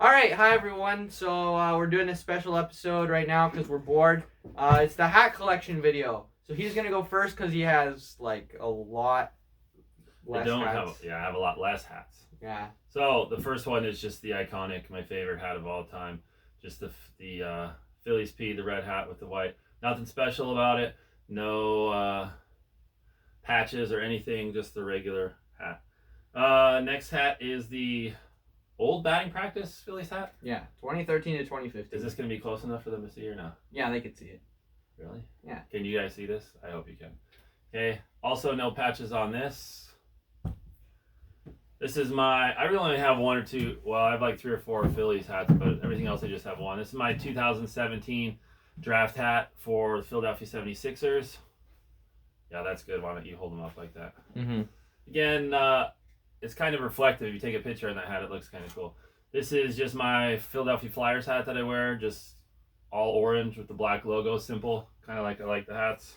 All right, hi everyone. So we're doing a special episode right now because we're bored. It's the hat collection video. So he's gonna go first because he has like a lot less hats. I have a lot less hats. Yeah. So the first one is just the iconic, my favorite hat of all time. Just the Phillies P, the red hat with the white. Nothing special about it. No patches or anything. Just the regular hat. Next hat is the old batting practice Phillies hat. Yeah, 2013 to 2015. Is this going to be close enough for them to see or no? Yeah, they could see it. Really? Yeah. Can you guys see this? I hope you can. Okay. Also, no patches on this. This is I really only have one or two. Well, I have like 3 or 4 Phillies hats, but everything else I just have one. This is my 2017 draft hat for the Philadelphia 76ers. Yeah, that's good. Why don't you hold them up like that? Mm-hmm. Again, it's kind of reflective. If you take a picture in that hat, it looks kind of cool. This is just my Philadelphia Flyers hat that I wear, just all orange with the black logo, simple, kind of like I like the hats.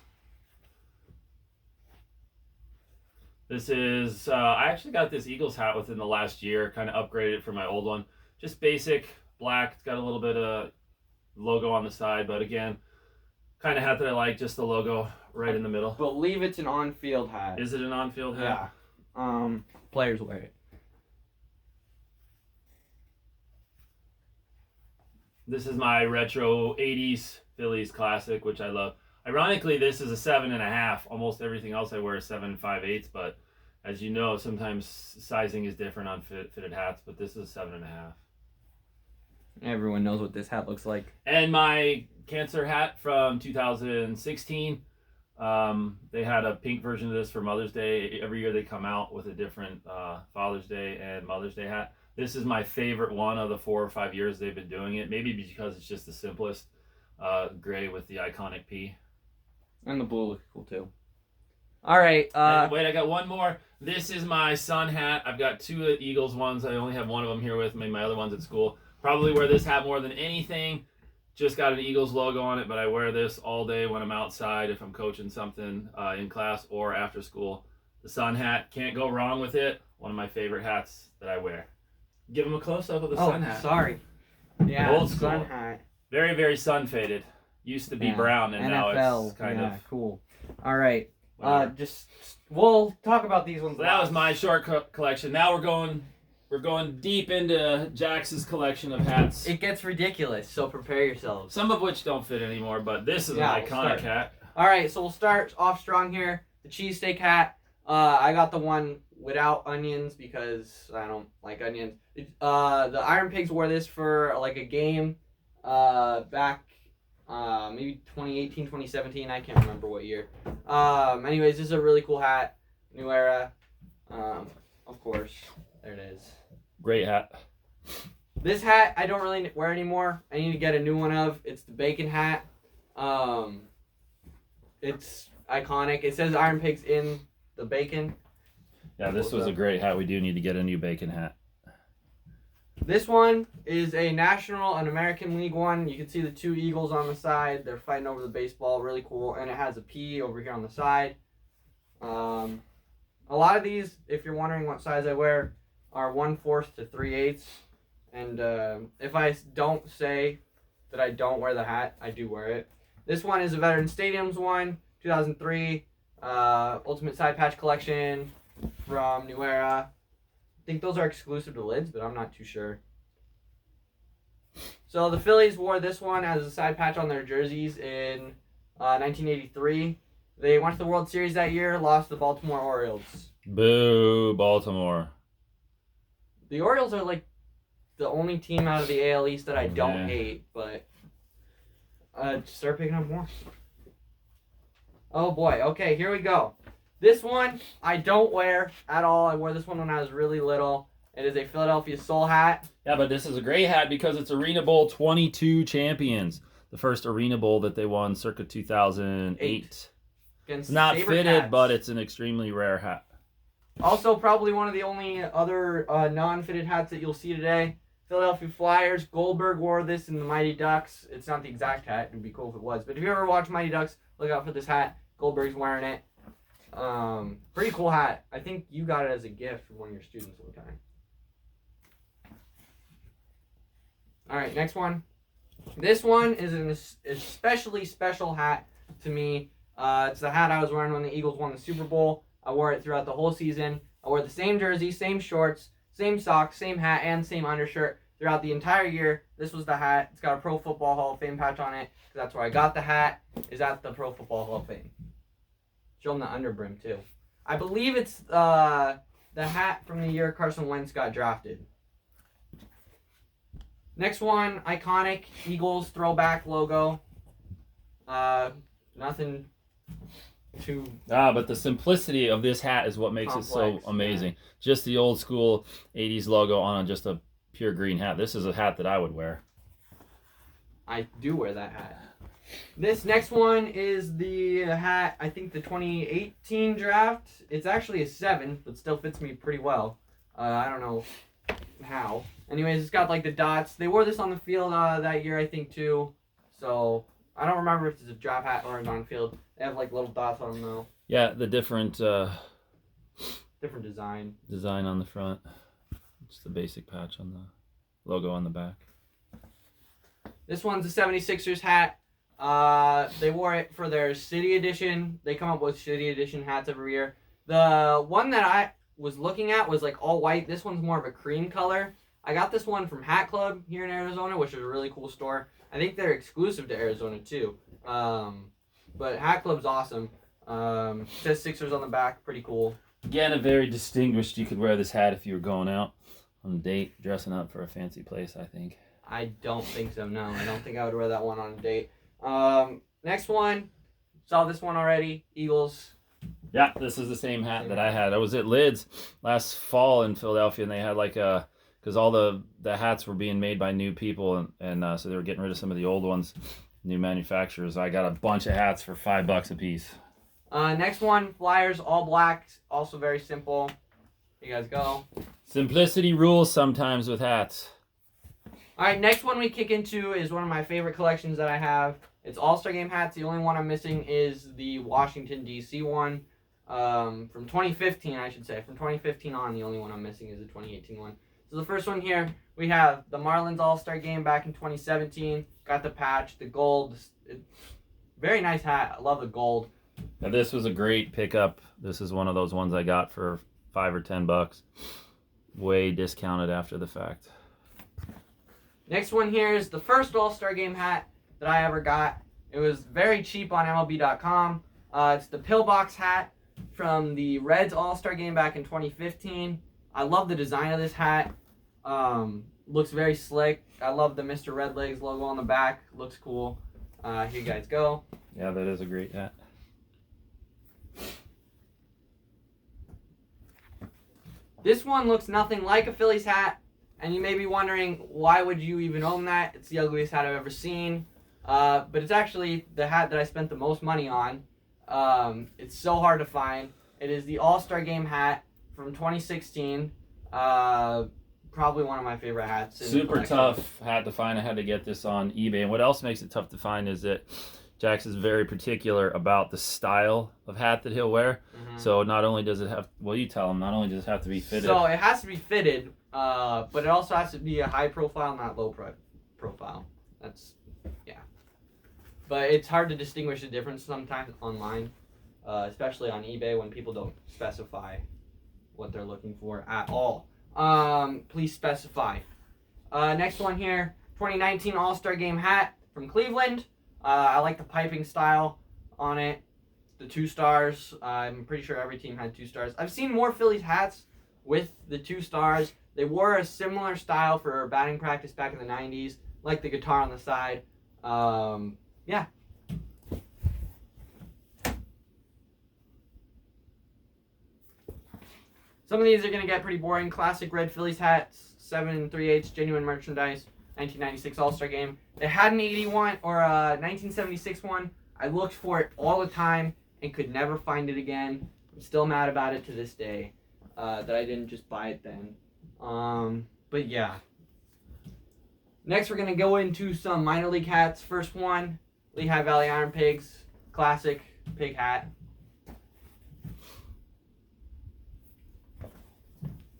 This is, I actually got this Eagles hat within the last year, kind of upgraded it from my old one. Just basic, black, it's got a little bit of logo on the side, but again, kind of hat that I like, just the logo right in the middle. I believe it's an on-field hat. Is it an on-field hat? Yeah. Players wear it. This is my retro 80s Phillies classic, which I love. Ironically, this is a 7.5. Almost everything else I wear is 7 5/8, but as you know, sometimes sizing is different on fitted hats, but this is 7.5. Everyone knows what this hat looks like. And my Cancer hat from 2016. They had a pink version of this for Mother's Day. Every year they come out with a different Father's Day and Mother's Day hat. This is my favorite one of the 4 or 5 years they've been doing it. Maybe because it's just the simplest gray with the iconic P. And the blue looks cool too. All right. Wait, I got one more. This is my Sun hat. I've got 2 Eagles ones. I only have one of them here with me. My other one's at school. Probably wear this hat more than anything. Just got an Eagles logo on it, but I wear this all day when I'm outside, if I'm coaching something in class or after school. The Sun hat, can't go wrong with it. One of my favorite hats that I wear. Give them a close-up of the Sun hat. Sorry. Yeah, old school. Sun hat. Very, very sun-faded. Used to be brown, and NFL, now it's kind of cool. All right. Whatever. We'll talk about these ones. So that was my short collection. Now we're going deep into Jax's collection of hats. It gets ridiculous, so prepare yourselves. Some of which don't fit anymore, but this is an iconic hat. All right, so we'll start off strong here. The cheesesteak hat. I got the one without onions because I don't like onions. The Iron Pigs wore this for like a game back maybe 2018, 2017. I can't remember what year. Anyways, this is a really cool hat. New era. Of course. There it is. Great hat. This hat I don't really wear anymore. I need to get a new one of. It's the bacon hat. It's iconic. It says Iron Pigs in the bacon. Yeah, this was a great hat. We do need to get a new bacon hat. This one is a National and American League one. You can see the 2 Eagles on the side. They're fighting over the baseball. Really cool. And it has a P over here on the side. A lot of these, if you're wondering what size I wear, are 1/4 to 3/8. And if I don't say that I don't wear the hat, I do wear it. This one is a Veteran Stadiums one, 2003. Ultimate Side Patch Collection from New Era. I think those are exclusive to lids, but I'm not too sure. So the Phillies wore this one as a side patch on their jerseys in 1983. They went to the World Series that year, lost to the Baltimore Orioles. Boo, Baltimore. The Orioles are like the only team out of the AL East that I don't hate, but start picking up more. Oh boy, okay, here we go. This one I don't wear at all. I wore this one when I was really little. It is a Philadelphia Soul hat. Yeah, but this is a great hat because it's Arena Bowl 22 champions. The first Arena Bowl that they won circa 2008. It's not fitted, hats. But it's an extremely rare hat. Also, probably one of the only other non-fitted hats that you'll see today. Philadelphia Flyers. Goldberg wore this in the Mighty Ducks. It's not the exact hat. It would be cool if it was. But if you ever watch Mighty Ducks, look out for this hat. Goldberg's wearing it. Pretty cool hat. I think you got it as a gift from one of your students one time. All right, next one. This one is an especially special hat to me. It's the hat I was wearing when the Eagles won the Super Bowl. I wore it throughout the whole season. I wore the same jersey, same shorts, same socks, same hat, and same undershirt throughout the entire year. This was the hat. It's got a Pro Football Hall of Fame patch on it. That's where I got the hat. Is at the Pro Football Hall of Fame. Show them the underbrim too. I believe it's the hat from the year Carson Wentz got drafted. Next one, iconic Eagles throwback logo. Nothing too. But the simplicity of this hat is what makes complex, it so amazing. Yeah. Just the old school 80s logo on just a pure green hat. This is a hat that I would wear. I do wear that hat. This next one is the hat, I think the 2018 draft. It's actually a 7, but still fits me pretty well. I don't know how. Anyways, it's got like the dots. They wore this on the field that year, I think, too. So I don't remember if it's a draft hat or an on-field. They have like little dots on them though. Yeah, the different design on the front. It's the basic patch on the logo on the back. This one's a 76ers hat. They wore it for their City Edition. They come up with City Edition hats every year. The one that I was looking at was like all white. This one's more of a cream color. I got this one from Hat Club here in Arizona, which is a really cool store. I think they're exclusive to Arizona too. But Hat Club's awesome. It says Sixers on the back, pretty cool. Again, very distinguished. You could wear this hat if you were going out on a date, dressing up for a fancy place, I think. I don't think so, no. I don't think I would wear that one on a date. Next one. Saw this one already. Eagles. Yeah, this is the same hat that I had. I was at Lids last fall in Philadelphia, and they had like a... Because all the hats were being made by new people, and so they were getting rid of some of the old ones, new manufacturers. I got a bunch of hats for $5 a piece. Next one, Flyers, all black, also very simple. Here you guys go. Simplicity rules sometimes with hats. All right, next one we kick into is one of my favorite collections that I have. It's All-Star Game hats. The only one I'm missing is the Washington, D.C. one. From 2015, I should say. From 2015 on, the only one I'm missing is the 2018 one. So the first one here, we have the Marlins All-Star Game back in 2017. Got the patch, the gold. Very nice hat. I love the gold. Now this was a great pickup. This is one of those ones I got for $5 or $10. Way discounted after the fact. Next one here is the first All-Star Game hat that I ever got. It was very cheap on MLB.com. It's the Pillbox hat from the Reds All-Star Game back in 2015. I love the design of this hat. Looks very slick. I love the Mr. Redlegs logo on the back. Looks cool. Here you guys go. Yeah, that is a great hat. This one looks nothing like a Phillies hat, and you may be wondering, why would you even own that? It's the ugliest hat I've ever seen. But it's actually the hat that I spent the most money on. It's so hard to find. It is the All-Star Game hat from 2016. Probably one of my favorite hats. Super tough hat to find. I had to get this on eBay. And what else makes it tough to find is that Jax is very particular about the style of hat that he'll wear. Mm-hmm. So not only does it have, well, you tell him, not only does it have to be fitted. So it has to be fitted, but it also has to be a high profile, not low profile. That's, yeah. But it's hard to distinguish the difference sometimes online, especially on eBay when people don't specify what they're looking for at all. Please specify. Next one here, 2019 All-Star Game hat from Cleveland. I like the piping style on it. The 2 stars. I'm pretty sure every team had 2 stars. I've seen more Phillies hats with the 2 stars. They wore a similar style for batting practice back in the 90s, like the guitar on the side. Yeah. Some of these are going to get pretty boring. Classic red Phillies hats, 7 3/8 genuine merchandise, 1996 All-Star Game. They had an 81 or a 1976 one. I looked for it all the time and could never find it again. I'm still mad about it to this day, that I didn't just buy it then. But yeah. Next, we're going to go into some minor league hats. First one, Lehigh Valley Iron Pigs, classic pig hat.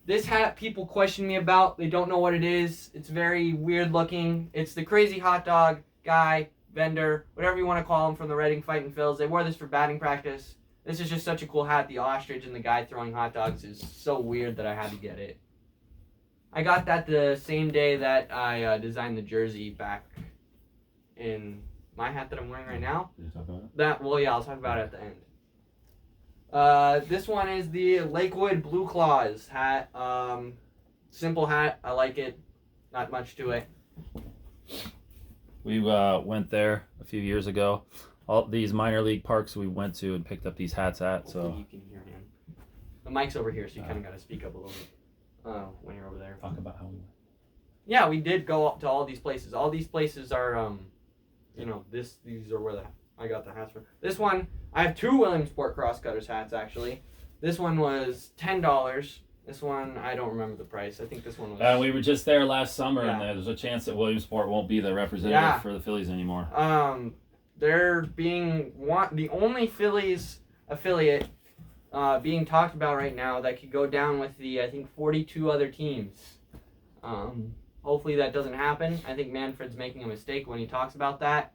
This hat people question me about. They don't know what it is. It's very weird looking. It's the crazy hot dog guy, vendor, whatever you want to call him, from the Reading Fighting Phils. They wore this for batting practice. This is just such a cool hat. The ostrich and the guy throwing hot dogs is so weird that I had to get it. I got that the same day that I designed the jersey back in my hat that I'm wearing right now. Did you talk about it? Yeah, I'll talk about it at the end. This one is the Lakewood Blue Claws hat. Simple hat. I like it. Not much to it. We went there a few years ago. All these minor league parks we went to and picked up these hats at. So you can hear him. The mic's over here, so you kind of got to speak up a little bit when you're over there. Talk about how we went. Yeah, we did go up to all these places. All these places are, these are where I got the hats from. This one, I have two Williamsport Crosscutters hats, actually. This one was $10. This one, I don't remember the price. I think this one was... we were just there last summer, Yeah. and there's a chance that Williamsport won't be the representative for the Phillies anymore. They're being the only Phillies affiliate being talked about right now that could go down with the, I think, 42 other teams. Hopefully that doesn't happen. I think Manfred's making a mistake when he talks about that.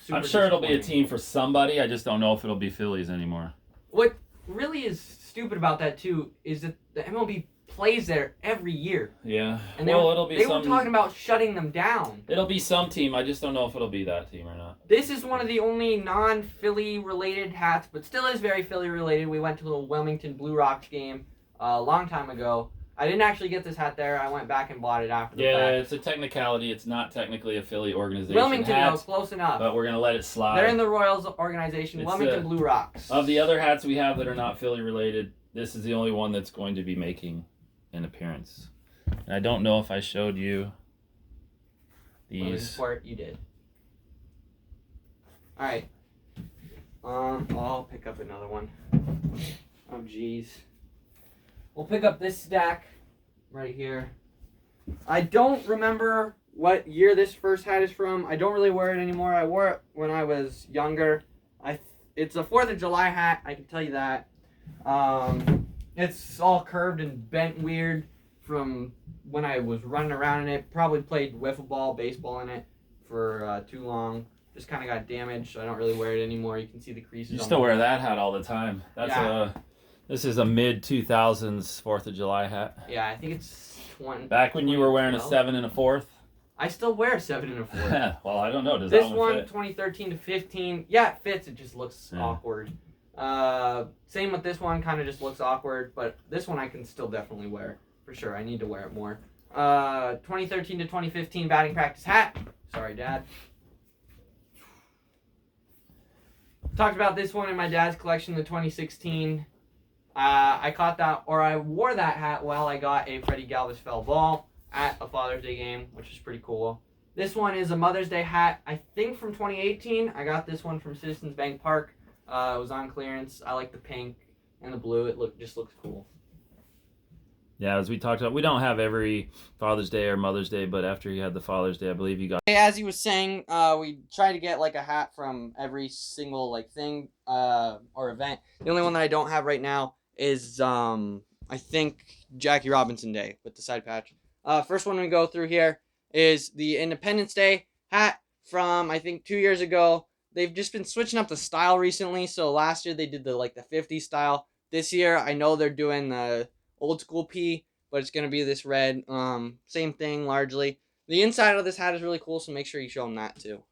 I'm sure it'll be a disappointing. team for somebody. I just don't know if it'll be Phillies anymore. What really is stupid about that, too, is that the MLB plays there every year. Yeah. And It'll be they some. were talking about shutting them down. It'll be some team. I just don't know if it'll be that team or not. This is one of the only non-Philly related hats, but still is very Philly related. We went to a Wilmington Blue Rocks game a long time ago. I didn't actually get this hat there. I went back and bought it after the Yeah, fact. it's a technicality. It's not technically a Philly organization. Wilmington, hats, though, close enough. but we're gonna let it slide. They're in the Royals organization, It's Wilmington Blue Rocks. Of the other hats we have that are not Philly related, this is the only one that's going to be making an appearance. And I don't know if I showed you these. Sport, you did. All right. I'll pick up another one. Oh, jeez. We'll pick up this stack right here. I don't remember what year this first hat is from. I don't really wear it anymore. I wore it when I was younger. It's a 4th of July hat, I can tell you that. It's all curved and bent weird from when I was running around in it. Probably played wiffle ball, baseball in it for too long. Just kind of got damaged, so I don't really wear it anymore. You can see the creases. You still wear that hat all the time. This is a mid-2000s 4th of July hat. Yeah, I think it's 20. Back when you were wearing a 7 1/4. I still wear a 7 1/4. Well, I don't know. Does This that one, fit? 2013 to 15. Yeah, it fits. It just looks Yeah. awkward. Same with this one. Kind of just looks awkward. But this one I can still definitely wear. For sure. I need to wear it more. 2013 to 2015 batting practice hat. Sorry, Dad. Talked about this one in my dad's collection, the 2016. I caught that, or I wore that hat while I got a Freddie Galvis fell ball at a Father's Day game, which is pretty cool. This one is a Mother's Day hat, I think from 2018. I got this one from Citizens Bank Park. It was on clearance. I like the pink and the blue. It just looks cool. Yeah, as we talked about, we don't have every Father's Day or Mother's Day, but after you had the Father's Day, I believe you got... As he was saying, we try to get like a hat from every single like thing or event. The only one that I don't have right now is I think Jackie Robinson Day with the side patch. First one we go through here is the Independence Day hat from I think 2 years ago. They've just been switching up the style recently. So last year they did the 50s style. This year I know they're doing the old school P, but it's gonna be this red. Same thing largely. The inside of this hat is really cool, so make sure you show them that too.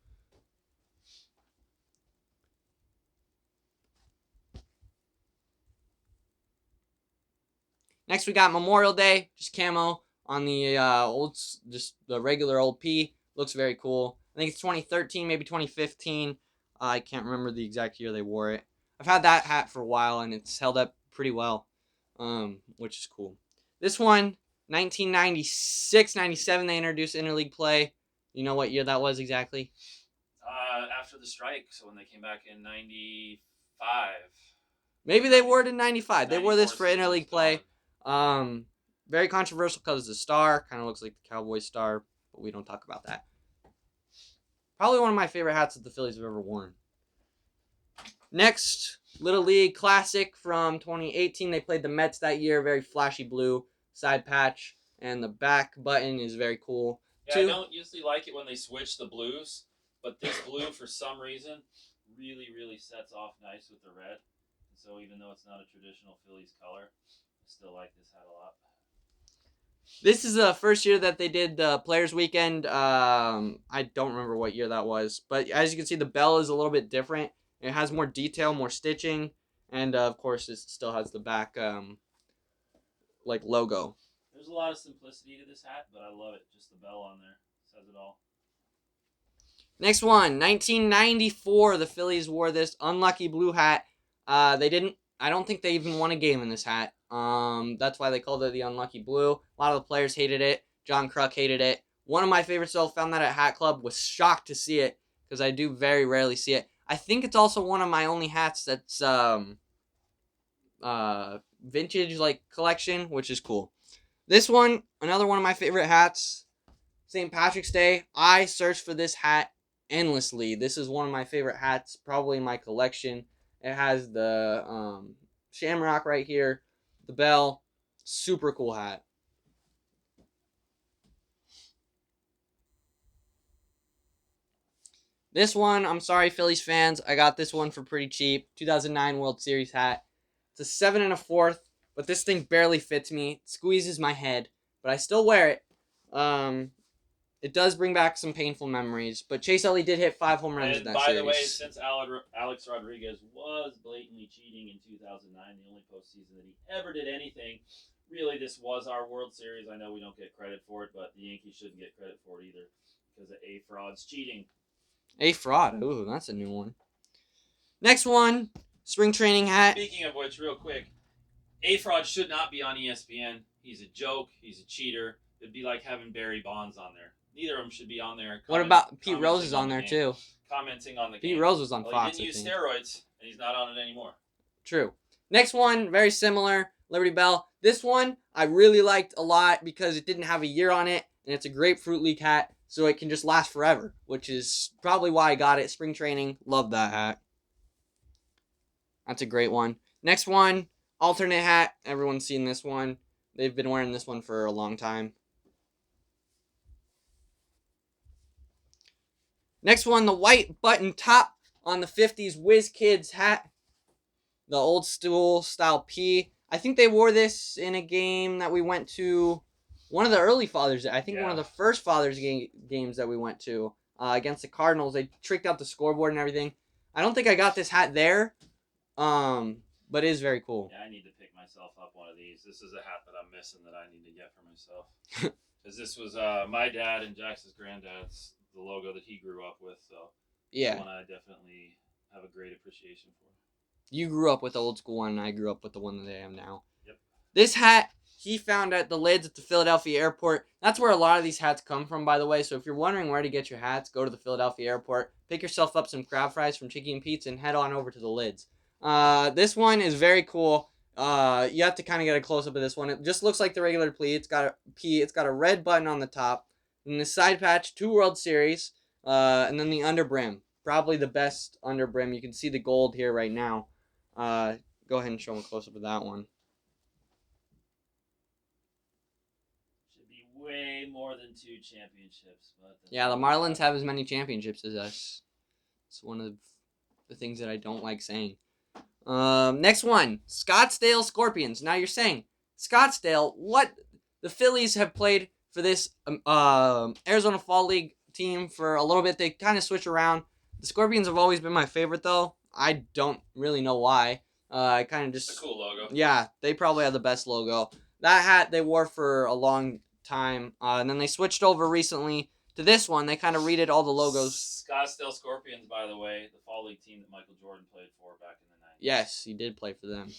Next we got Memorial Day, just camo on the just the regular old P. Looks very cool. I think it's 2013, maybe 2015. I can't remember the exact year they wore it. I've had that hat for a while and it's held up pretty well, which is cool. This one, 1996, 97, they introduced interleague play. You know what year that was exactly? After the strike, so when they came back in 95. Maybe they wore it in 95. They wore this for 94 interleague play. Very controversial because it's a star. Kind of looks like the Cowboys star, but we don't talk about that. Probably one of my favorite hats that the Phillies have ever worn. Next, Little League Classic from 2018. They played the Mets that year. Very flashy blue side patch, and the back button is very cool. Yeah, I don't usually like it when they switch the blues, but this blue for some reason really sets off nice with the red. And so even though it's not a traditional Phillies color, I still like this hat a lot. This is the first year that they did the Players Weekend. I don't remember what year that was, but as you can see, the bell is a little bit different. It has more detail, more stitching, and of course, it still has the back like logo. There's a lot of simplicity to this hat, but I love it. Just the bell on there says it all. Next one, 1994. The Phillies wore this unlucky blue hat. They didn't. I don't think they even won a game in this hat. That's why they called it the unlucky blue. A lot of the players hated it. John Kruk hated it. One of my favorites, though, found that at Hat Club. Was shocked to see it because I do very rarely see it. I think it's also one of my only hats that's vintage like collection, which is cool. This one, another one of my favorite hats. St. Patrick's Day. I searched for this hat endlessly. This is one of my favorite hats, probably in my collection. It has the shamrock right here, the bell. Super cool hat. This one, I'm sorry, Phillies fans. I got this one for pretty cheap. 2009 World Series hat. It's a 7 1/4, but this thing barely fits me. It squeezes my head, but I still wear it. It does bring back some painful memories, but Chase Utley did hit 5 home runs in And that by series. the way, since Alex Rodriguez was blatantly cheating in 2009, the only postseason that he ever did anything, really this was our World Series. I know we don't get credit for it, but the Yankees shouldn't get credit for it either because of A Fraud's cheating. A fraud. Ooh, that's a new one. Next one, spring training hat. Speaking of which, real quick, A Fraud should not be on ESPN. He's a joke. He's a cheater. It'd be like having Barry Bonds on there. Neither of them should be on there. What about Pete Rose is on there too? Commenting on the Pete game. Rose was on Well, Fox. he didn't use steroids, and he's not on it anymore. True. Next one, very similar, Liberty Bell. This one I really liked a lot because it didn't have a year on it, and it's a Grapefruit League hat, so it can just last forever, which is probably why I got it. Spring training, love that hat. That's a great one. Next one, alternate hat. Everyone's seen this one. They've been wearing this one for a long time. Next one, the white button top on the 50s Whiz Kids hat. The old school style P. I think they wore this in a game that we went to. One of the early Father's Day. I think one of the first Father's games that we went to against the Cardinals. They tricked out the scoreboard and everything. I don't think I got this hat there, but it is very cool. Yeah, I need to pick myself up one of these. This is a hat that I'm missing that I need to get for myself. Because this was my dad and Jax's granddad's, the logo that he grew up with. So yeah, one I definitely have a great appreciation for. You grew up with the old school one, and I grew up with the one that I am now. Yep. This hat he found at the lids at the Philadelphia airport. That's where a lot of these hats come from, by the way. So if you're wondering where to get your hats, go to the Philadelphia airport, pick yourself up some crab fries from Chicky and Pete's, and head on over to the lids. This one is very cool. You have to kind of get a close up of this one. It just looks like the regular P. It's got a red button on the top, and the side patch, 2 World Series, and then the under brim. Probably the best under brim. You can see the gold here right now. Go ahead and show them a close up of that one. Should be way more than 2 championships. But yeah, the Marlins have as many championships as us. It's one of the things that I don't like saying. Next one, Scottsdale Scorpions. Now you're saying, Scottsdale, what? The Phillies have played for this Arizona Fall League team for a little bit. They kind of switch around. The Scorpions have always been my favorite, though. I don't really know why. I kind of just... It's a cool logo. Yeah, they probably have the best logo. That hat they wore for a long time, and then they switched over recently to this one. They kind of redid all the logos. Scottsdale Scorpions, by the way, the Fall League team that Michael Jordan played for back in the 90s. Yes, he did play for them.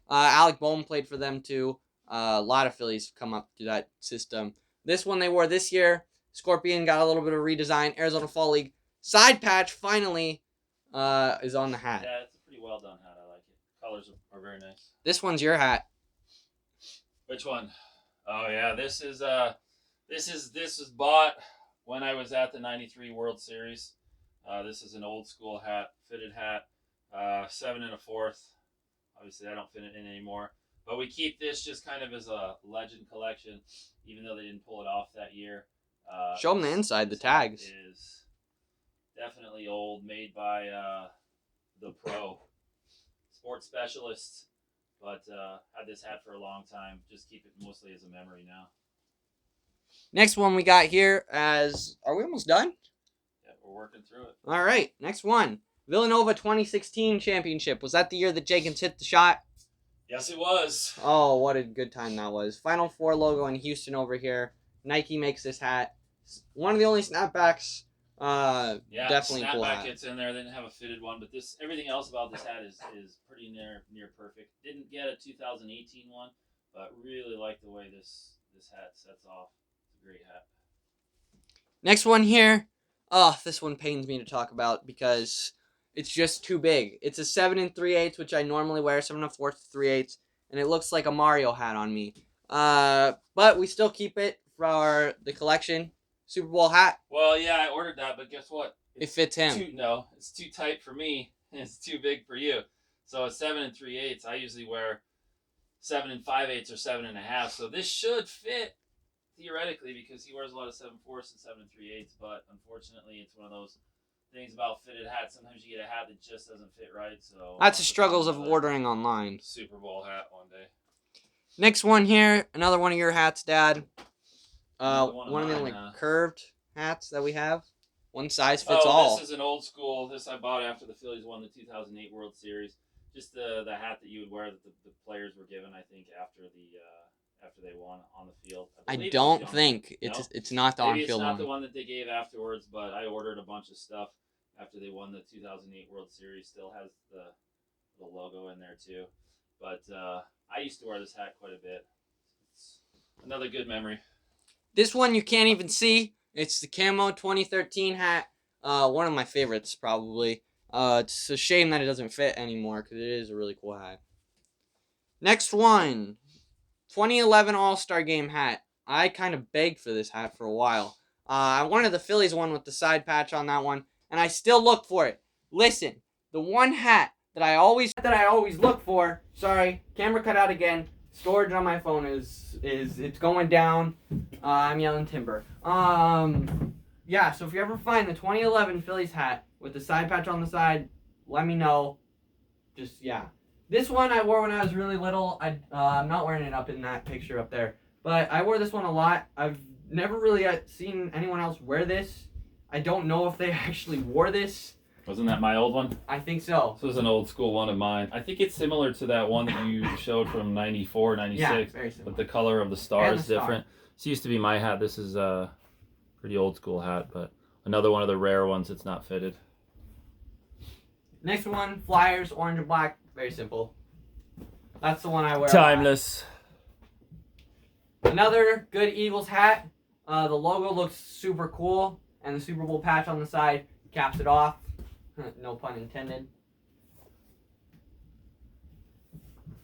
Alec Boehm played for them, too. A lot of Phillies come up to that system. This one they wore this year. Scorpion got a little bit of redesign. Arizona Fall League. Side patch, finally, is on the hat. Yeah, it's a pretty well done hat. I like it. Colors are very nice. This one's your hat. Which one? Oh yeah, this is bought when I was at the '93 World Series. This is an old school hat, fitted hat. 7 1/4. Obviously, I don't fit it in anymore. But we keep this just kind of as a legend collection, even though they didn't pull it off that year. Show them the inside, the tags. Is definitely old, made by the pro sports specialists. But had this hat for a long time. Just keep it mostly as a memory now. Next one we got here as... Are we almost done? Yeah, we're working through it. All right, next one. Villanova 2016 championship. Was that the year that Jenkins hit the shot? Yes, it was. Oh, what a good time that was. Final Four logo in Houston over here. Nike makes this hat. One of the only snapbacks. Definitely cool hat. Snapback gets in there. They didn't have a fitted one, but everything else about this hat is pretty near perfect. Didn't get a 2018 one, but really like the way this hat sets off. It's a great hat. Next one here. Oh, this one pains me to talk about because it's just too big. It's a 7 3/8, which I normally wear, 7 1/4 3/8, and it looks like a Mario hat on me. But we still keep it for the collection. Super Bowl hat. Well, yeah, I ordered that, but guess what? It fits him. It's too tight for me, and it's too big for you. So a 7 3/8, I usually wear 7 5/8 or 7 1/2. So this should fit theoretically because he wears a lot of 7/4 and 7 3/8. But unfortunately, it's one of those things about fitted hats. Sometimes you get a hat that just doesn't fit right. So that's the struggles of ordering online. Super Bowl hat one day. Next one here, another one of your hats, Dad. One of the only curved hats that we have. One size fits all. This is an old school. This I bought after the Phillies won the 2008 World Series. Just the hat that you would wear that the players were given, I think, after they won on the field. I don't think it's not the on-field one. Maybe it's not the one that they gave afterwards, but I ordered a bunch of stuff after they won the 2008 World Series. Still has the logo in there too. But I used to wear this hat quite a bit. It's another good memory. This one you can't even see. It's the Camo 2013 hat. One of my favorites, probably. It's a shame that it doesn't fit anymore because it is a really cool hat. Next one. 2011 All-Star Game hat. I kind of begged for this hat for a while. I wanted the Phillies one with the side patch on that one, and I still look for it. Listen, the one hat that I always look for. Sorry, camera cut out again. Storage on my phone is it's going down. I'm yelling timber. Yeah, so if you ever find the 2011 Phillies hat with the side patch on the side, let me know. Just, yeah. This one I wore when I was really little. I'm not wearing it up in that picture up there. But I wore this one a lot. I've never really seen anyone else wear this. I don't know if they actually wore this. Wasn't that my old one? I think so. This was an old school one of mine. I think it's similar to that one that you showed from 94, 96. Yeah, very similar. But the color of the star is different. This used to be my hat. This is a pretty old school hat, but another one of the rare ones that's not fitted. Next one, Flyers, orange and black. Very simple. That's the one I wear. Timeless. Another good Eagles hat. The logo looks super cool, and the Super Bowl patch on the side caps it off. No pun intended.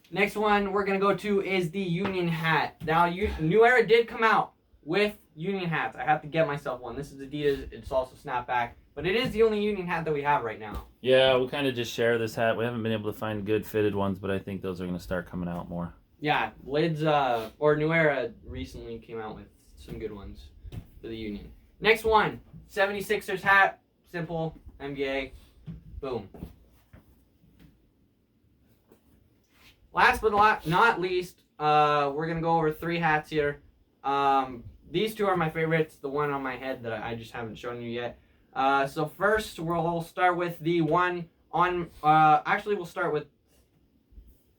Next one we're going to go to is the Union hat. Now, New Era did come out with Union hats. I have to get myself one. This is Adidas. It's also snapback. But it is the only Union hat that we have right now. Yeah, we kind of just share this hat. We haven't been able to find good fitted ones, but I think those are going to start coming out more. Yeah, Lids, or New Era recently came out with some good ones for the Union. Next one, 76ers hat. Simple, NBA. Boom. Last but not least, we're going to go over 3 hats here. These 2 are my favorites. The one on my head that I just haven't shown you yet. So first, we'll start with the one on... actually, we'll start with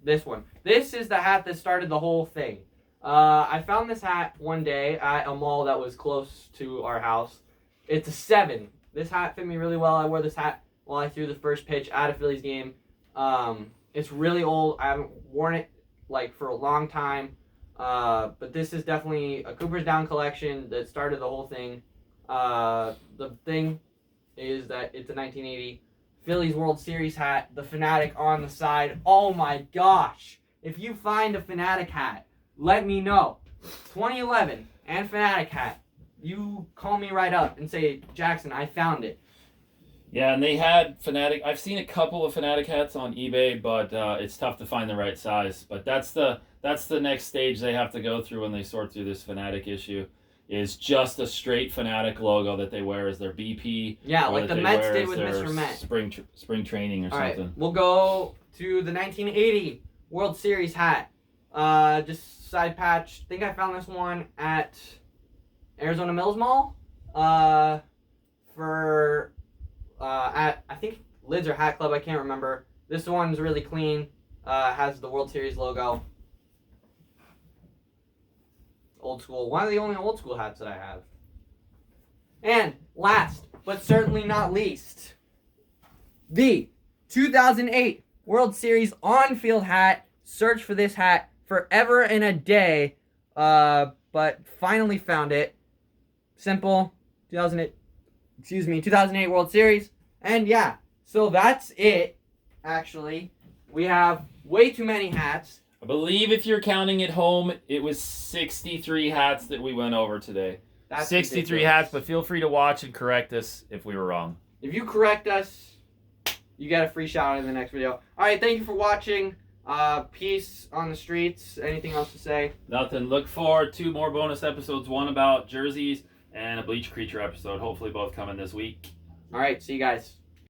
this one. This is the hat that started the whole thing. I found this hat one day at a mall that was close to our house. It's a 7. This hat fit me really well. I wore this hat while I threw the first pitch at a Phillies game. It's really old. I haven't worn it for a long time. But this is definitely a Cooper's Down collection that started the whole thing. The thing is that it's a 1980 Phillies World Series hat. The Fanatic on the side. Oh my gosh. If you find a Fanatic hat, let me know. 2011 and Fanatic hat. You call me right up and say, Jackson, I found it. Yeah, and they had Fanatic. I've seen a couple of Fanatic hats on eBay, but it's tough to find the right size. But that's the next stage they have to go through when they sort through this Fanatic issue. Is just a straight Fanatic logo that they wear as their BP. Yeah, or like that the they Mets wear did as with their Mr. Met. Spring training or All right, something. we'll go to the 1980 World Series hat. Just side patch. I think I found this one at Arizona Mills Mall. For at I think Lids or Hat Club. I can't remember. This one's really clean. Has the World Series logo. Old school. One of the only old school hats that I have. And last, but certainly not least, the 2008 World Series on-field hat. Search for this hat forever and a day, but finally found it. Simple. 2008 World Series. And yeah, so that's it, actually. We have way too many hats. I believe if you're counting at home, it was 63 hats that we went over today. That's 63 ridiculous. hats, but feel free to watch and correct us if we were wrong. If you correct us, you get a free shout out in the next video. All right, thank you for watching. Peace on the streets. Anything else to say? Nothing. Look forward to more bonus episodes. One about jerseys and a Bleach Creature episode. Hopefully both coming this week. All right, see you guys.